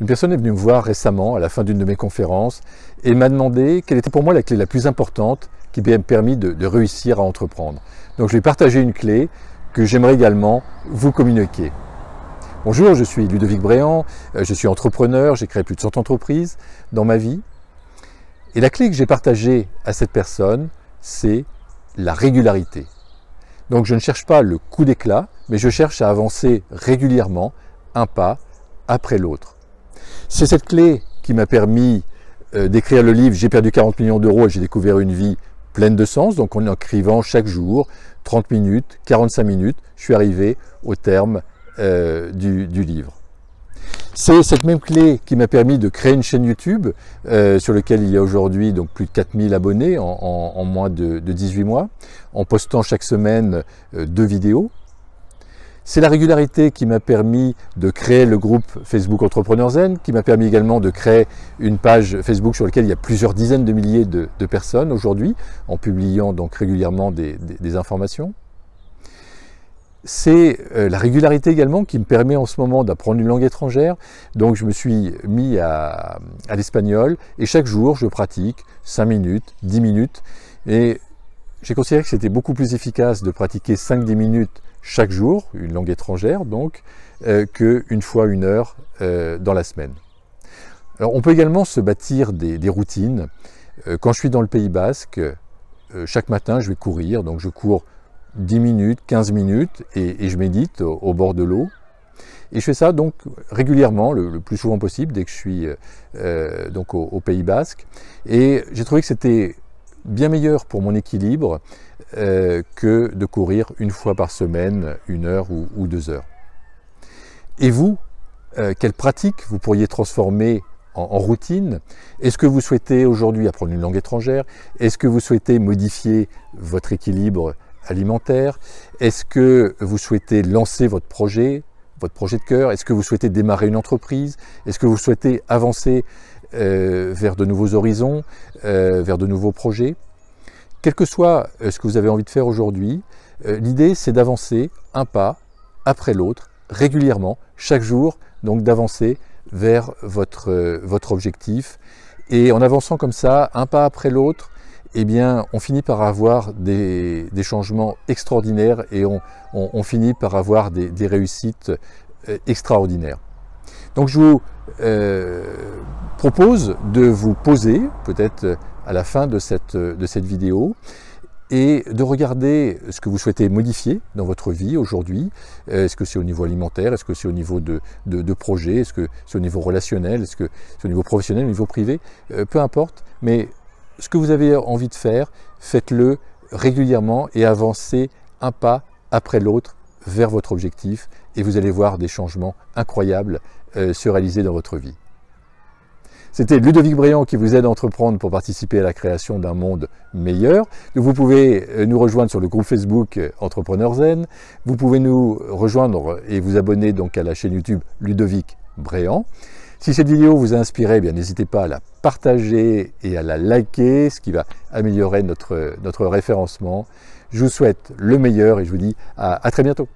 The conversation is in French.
Une personne est venue me voir récemment à la fin d'une de mes conférences et m'a demandé quelle était pour moi la clé la plus importante qui m'a permis de réussir à entreprendre. Donc je lui ai partagé une clé que j'aimerais également vous communiquer. Bonjour, je suis Ludovic Bréant, je suis entrepreneur, j'ai créé plus de 100 entreprises dans ma vie. Et la clé que j'ai partagée à cette personne, c'est la régularité. Donc je ne cherche pas le coup d'éclat, mais je cherche à avancer régulièrement, un pas après l'autre. C'est cette clé qui m'a permis d'écrire le livre « J'ai perdu 40 millions d'euros et j'ai découvert une vie pleine de sens ». Donc en écrivant chaque jour, 30 minutes, 45 minutes, je suis arrivé au terme du livre. C'est cette même clé qui m'a permis de créer une chaîne YouTube sur laquelle il y a aujourd'hui donc plus de 4000 abonnés en moins de 18 mois, en postant chaque semaine 2 vidéos. C'est la régularité qui m'a permis de créer le groupe Facebook Entrepreneur Zen, qui m'a permis également de créer une page Facebook sur laquelle il y a plusieurs dizaines de milliers de personnes aujourd'hui, en publiant donc régulièrement des informations. C'est la régularité également qui me permet en ce moment d'apprendre une langue étrangère. Donc je me suis mis à l'espagnol et chaque jour je pratique 5 minutes, 10 minutes. Et j'ai considéré que c'était beaucoup plus efficace de pratiquer 5-10 minutes chaque jour, une langue étrangère donc, qu'une fois 1 heure dans la semaine. Alors on peut également se bâtir des routines. Quand je suis dans le Pays Basque, chaque matin je vais courir, donc je cours 10 minutes, 15 minutes et je médite au bord de l'eau. Et je fais ça donc régulièrement, le plus souvent possible, dès que je suis donc au Pays Basque. Et j'ai trouvé que c'était bien meilleur pour mon équilibre que de courir 1 fois par semaine, 1 heure ou 2 heures. Et vous, quelle pratique vous pourriez transformer en routine? Est-ce que vous souhaitez aujourd'hui apprendre une langue étrangère? Est-ce que vous souhaitez modifier votre équilibre alimentaire? Est-ce que vous souhaitez lancer votre projet de cœur? Est-ce que vous souhaitez démarrer une entreprise? Est-ce que vous souhaitez avancer vers de nouveaux horizons, vers de nouveaux projets? Quel que soit ce que vous avez envie de faire aujourd'hui, l'idée c'est d'avancer un pas après l'autre, régulièrement, chaque jour, donc d'avancer vers votre objectif. Et en avançant comme ça, un pas après l'autre, eh bien, on finit par avoir des changements extraordinaires et on finit par avoir des réussites extraordinaires. Donc je vous propose de vous poser, peut-être à la fin de cette vidéo, et de regarder ce que vous souhaitez modifier dans votre vie aujourd'hui. Est-ce que c'est au niveau alimentaire? Est-ce que c'est au niveau de projet? Est-ce que c'est au niveau relationnel? Est-ce que c'est au niveau professionnel, au niveau privé? Peu importe, mais ce que vous avez envie de faire, faites-le régulièrement et avancez un pas après l'autre vers votre objectif et vous allez voir des changements incroyables se réaliser dans votre vie. C'était Ludovic Bréant qui vous aide à entreprendre pour participer à la création d'un monde meilleur. Vous pouvez nous rejoindre sur le groupe Facebook Entrepreneur Zen. Vous pouvez nous rejoindre et vous abonner donc à la chaîne YouTube Ludovic Bréant. Si cette vidéo vous a inspiré, eh bien n'hésitez pas à la partager et à la liker, ce qui va améliorer notre référencement. Je vous souhaite le meilleur et je vous dis à très bientôt.